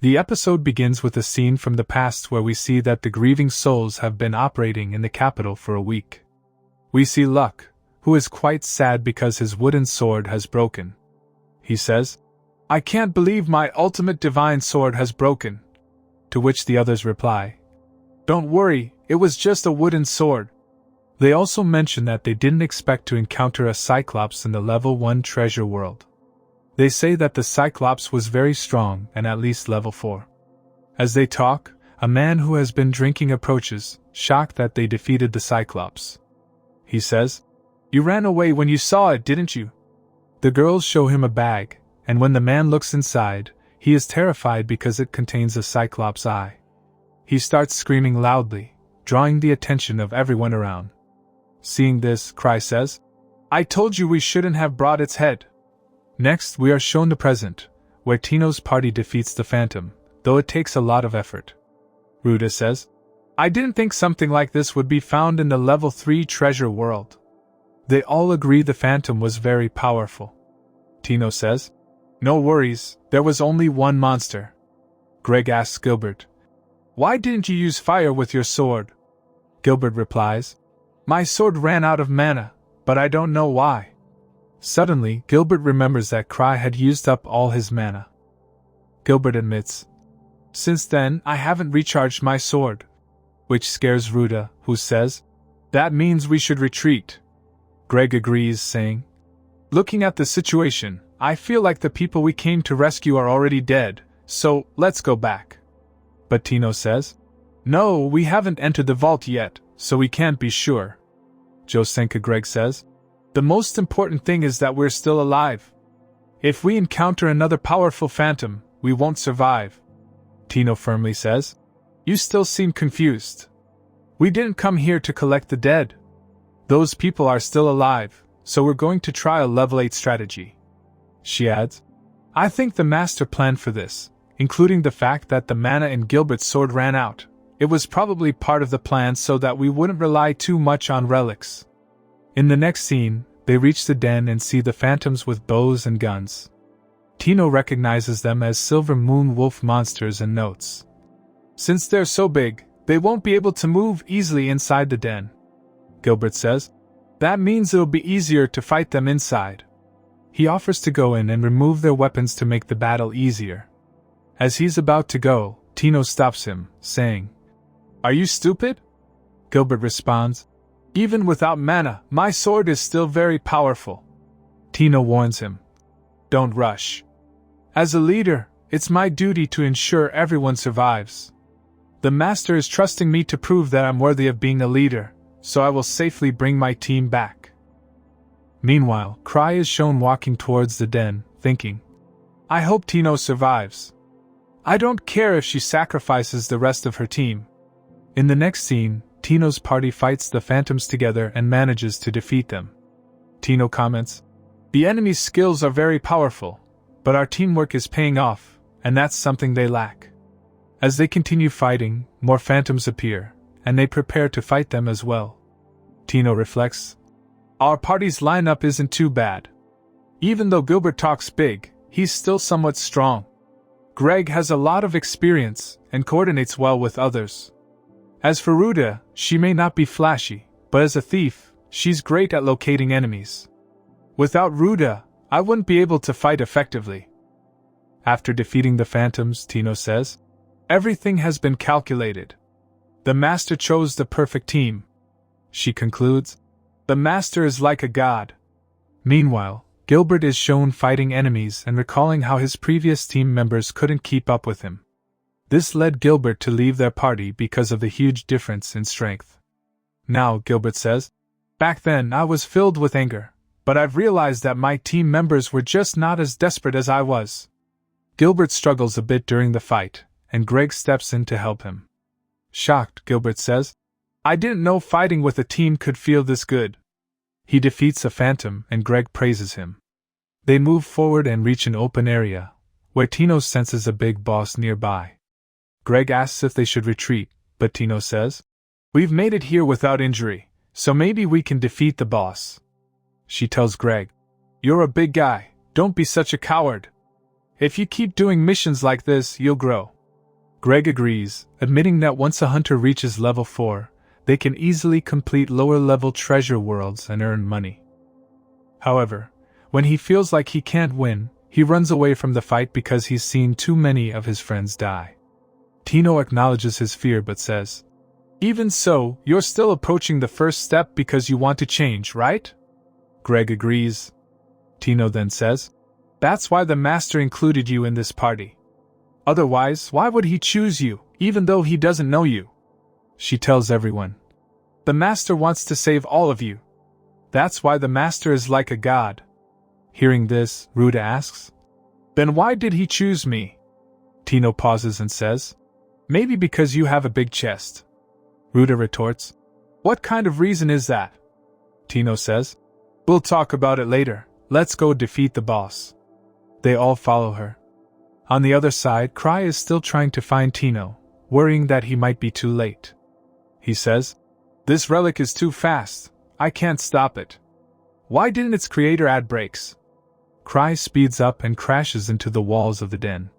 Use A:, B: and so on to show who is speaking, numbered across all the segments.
A: The episode begins with a scene from the past where we see that the grieving souls have been operating in the capital for a week. We see Luck, who is quite sad because his wooden sword has broken. He says, "I can't believe my ultimate divine sword has broken." To which the others reply, "Don't worry, it was just a wooden sword." They also mention that they didn't expect to encounter a Cyclops in the level 1 treasure world. They say that the Cyclops was very strong and at least level 4. As they talk, a man who has been drinking approaches, shocked that they defeated the Cyclops. He says, "You ran away when you saw it, didn't you?" The girls show him a bag, and when the man looks inside, he is terrified because it contains a Cyclops eye. He starts screaming loudly, drawing the attention of everyone around. Seeing this, Cry says, "I told you we shouldn't have brought its head." Next, we are shown the present, where Tino's party defeats the Phantom, though it takes a lot of effort. Ruta says, "I didn't think something like this would be found in the level 3 treasure world." They all agree the Phantom was very powerful. Tino says, "No worries, there was only one monster." Greg asks Gilbert, "Why didn't you use fire with your sword?" Gilbert replies, "My sword ran out of mana, but I don't know why." Suddenly, Gilbert remembers that Cry had used up all his mana. Gilbert admits, "Since then, I haven't recharged my sword," which scares Ruta, who says, "That means we should retreat." Greg agrees, saying, "Looking at the situation, I feel like the people we came to rescue are already dead, so let's go back." But Tino says, "No, we haven't entered the vault yet, so we can't be sure." Josenka Greg says, "The most important thing is that we're still alive. If we encounter another powerful Phantom, we won't survive." Tino firmly says, "You still seem confused. We didn't come here to collect the dead. Those people are still alive, so we're going to try a level 8 strategy." She adds, "I think the master planned for this, including the fact that the mana in Gilbert's sword ran out. It was probably part of the plan so that we wouldn't rely too much on relics." In the next scene, they reach the den and see the Phantoms with bows and guns. Tino recognizes them as Silver Moon Wolf monsters and notes, "Since they're so big, they won't be able to move easily inside the den." Gilbert says, "That means it'll be easier to fight them inside." He offers to go in and remove their weapons to make the battle easier. As he's about to go, Tino stops him, saying, "Are you stupid?" Gilbert responds, "Even without mana, my sword is still very powerful." Tino warns him, "Don't rush. As a leader, it's my duty to ensure everyone survives. The master is trusting me to prove that I'm worthy of being a leader, so I will safely bring my team back." Meanwhile, Cry is shown walking towards the den, thinking, "I hope Tino survives. I don't care if she sacrifices the rest of her team." In the next scene, Tino's party fights the Phantoms together and manages to defeat them. Tino comments, "The enemy's skills are very powerful, but our teamwork is paying off, and that's something they lack." As they continue fighting, more Phantoms appear, and they prepare to fight them as well. Tino reflects, "Our party's lineup isn't too bad. Even though Gilbert talks big, he's still somewhat strong. Greg has a lot of experience and coordinates well with others. As for Ruta, she may not be flashy, but as a thief, she's great at locating enemies. Without Ruta, I wouldn't be able to fight effectively." After defeating the Phantoms, Tino says, "Everything has been calculated. The master chose the perfect team." She concludes, "The master is like a god." Meanwhile, Gilbert is shown fighting enemies and recalling how his previous team members couldn't keep up with him. This led Gilbert to leave their party because of the huge difference in strength. Now, Gilbert says, "Back then I was filled with anger, but I've realized that my team members were just not as desperate as I was." Gilbert struggles a bit during the fight, and Greg steps in to help him. Shocked, Gilbert says, "I didn't know fighting with a team could feel this good." He defeats a Phantom and Greg praises him. They move forward and reach an open area, where Tino senses a big boss nearby. Greg asks if they should retreat, but Tino says, "We've made it here without injury, so maybe we can defeat the boss." She tells Greg, "You're a big guy, don't be such a coward." If you keep doing missions like this, you'll grow. Greg agrees, admitting that once a hunter reaches level 4, they can easily complete lower-level treasure worlds and earn money. However, when he feels like he can't win, he runs away from the fight because he's seen too many of his friends die. Tino acknowledges his fear but says, "Even so, you're still approaching the first step because you want to change, right?" Greg agrees. Tino then says, "That's why the Master included you in this party. Otherwise, why would he choose you, even though he doesn't know you?" She tells everyone, "The Master wants to save all of you. That's why the Master is like a god." Hearing this, Ruda asks, "Then why did he choose me?" Tino pauses and says, "Maybe because you have a big chest." Ruda retorts, "What kind of reason is that?" Tino says, "We'll talk about it later. Let's go defeat the boss." They all follow her. On the other side, Cry is still trying to find Tino, worrying that he might be too late. He says, "This relic is too fast. I can't stop it. Why didn't its creator add brakes?" Cry speeds up and crashes into the walls of the den.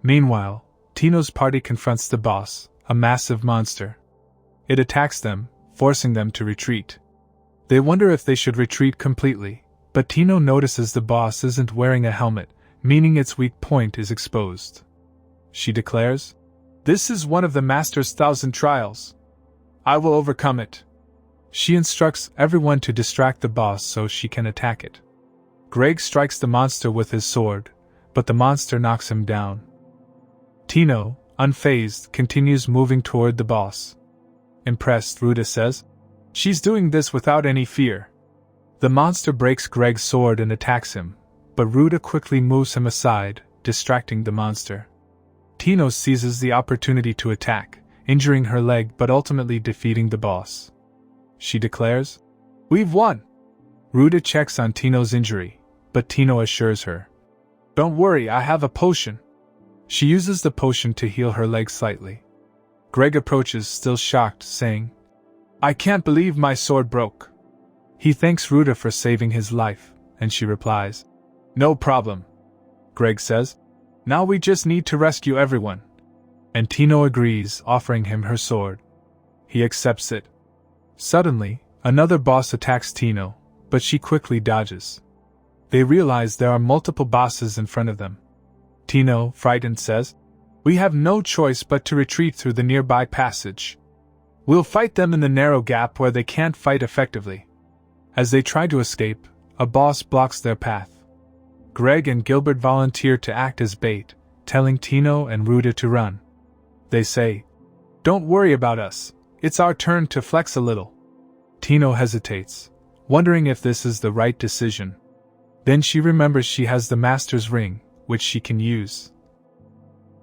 A: Meanwhile, Tino's party confronts the boss, a massive monster. It attacks them, forcing them to retreat. They wonder if they should retreat completely, but Tino notices the boss isn't wearing a helmet, meaning its weak point is exposed. She declares, "This is one of the Master's 1,000 trials. I will overcome it." She instructs everyone to distract the boss so she can attack it. Greg strikes the monster with his sword, but the monster knocks him down. Tino, unfazed, continues moving toward the boss. Impressed, Ruda says, "She's doing this without any fear." The monster breaks Greg's sword and attacks him, but Ruda quickly moves him aside, distracting the monster. Tino seizes the opportunity to attack, injuring her leg but ultimately defeating the boss. She declares, "We've won!" Ruda checks on Tino's injury, but Tino assures her, "Don't worry, I have a potion." She uses the potion to heal her leg slightly. Greg approaches, still shocked, saying, "I can't believe my sword broke." He thanks Ruda for saving his life, and she replies, "No problem." Greg says, "Now we just need to rescue everyone." And Tino agrees, offering him her sword. He accepts it. Suddenly, another boss attacks Tino, but she quickly dodges. They realize there are multiple bosses in front of them. Tino, frightened, says, "We have no choice but to retreat through the nearby passage. We'll fight them in the narrow gap where they can't fight effectively." As they try to escape, a boss blocks their path. Greg and Gilbert volunteer to act as bait, telling Tino and Ruda to run. They say, "Don't worry about us, it's our turn to flex a little." Tino hesitates, wondering if this is the right decision. Then she remembers she has the Master's ring, which she can use.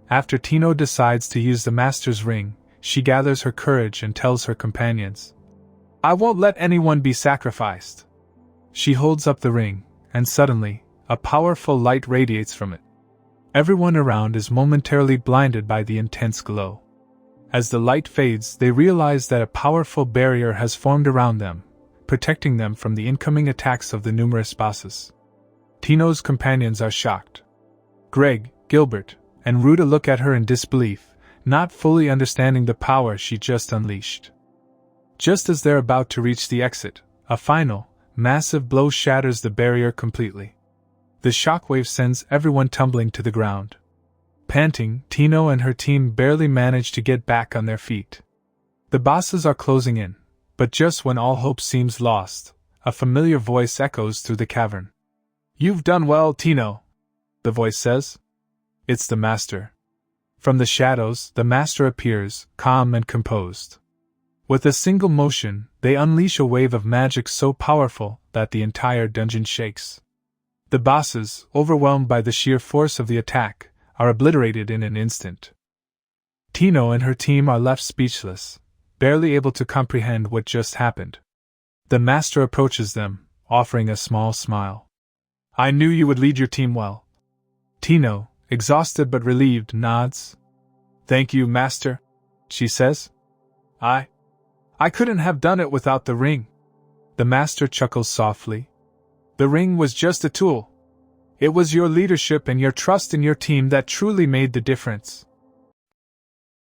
A: After Tino decides to use the Master's ring, she gathers her courage and tells her companions, "I won't let anyone be sacrificed." She holds up the ring, and suddenly, a powerful light radiates from it. Everyone around is momentarily blinded by the intense glow. As the light fades, they realize that a powerful barrier has formed around them, protecting them from the incoming attacks of the numerous bosses. Tino's companions are shocked. Greg, Gilbert, and Ruda look at her in disbelief, not fully understanding the power she just unleashed. Just as they're about to reach the exit, a final, massive blow shatters the barrier completely. The shockwave sends everyone tumbling to the ground. Panting, Tino and her team barely manage to get back on their feet. The bosses are closing in, but just when all hope seems lost, a familiar voice echoes through the cavern. "You've done well, Tino," the voice says. It's the Master. From the shadows, the Master appears, calm and composed. With a single motion, they unleash a wave of magic so powerful that the entire dungeon shakes. The bosses, overwhelmed by the sheer force of the attack, are obliterated in an instant. Tino and her team are left speechless, barely able to comprehend what just happened. The Master approaches them, offering a small smile. "I knew you would lead your team well." Tino, exhausted but relieved, nods. "Thank you, Master," she says. I couldn't have done it without the ring." The Master chuckles softly. "The ring was just a tool. It was your leadership and your trust in your team that truly made the difference.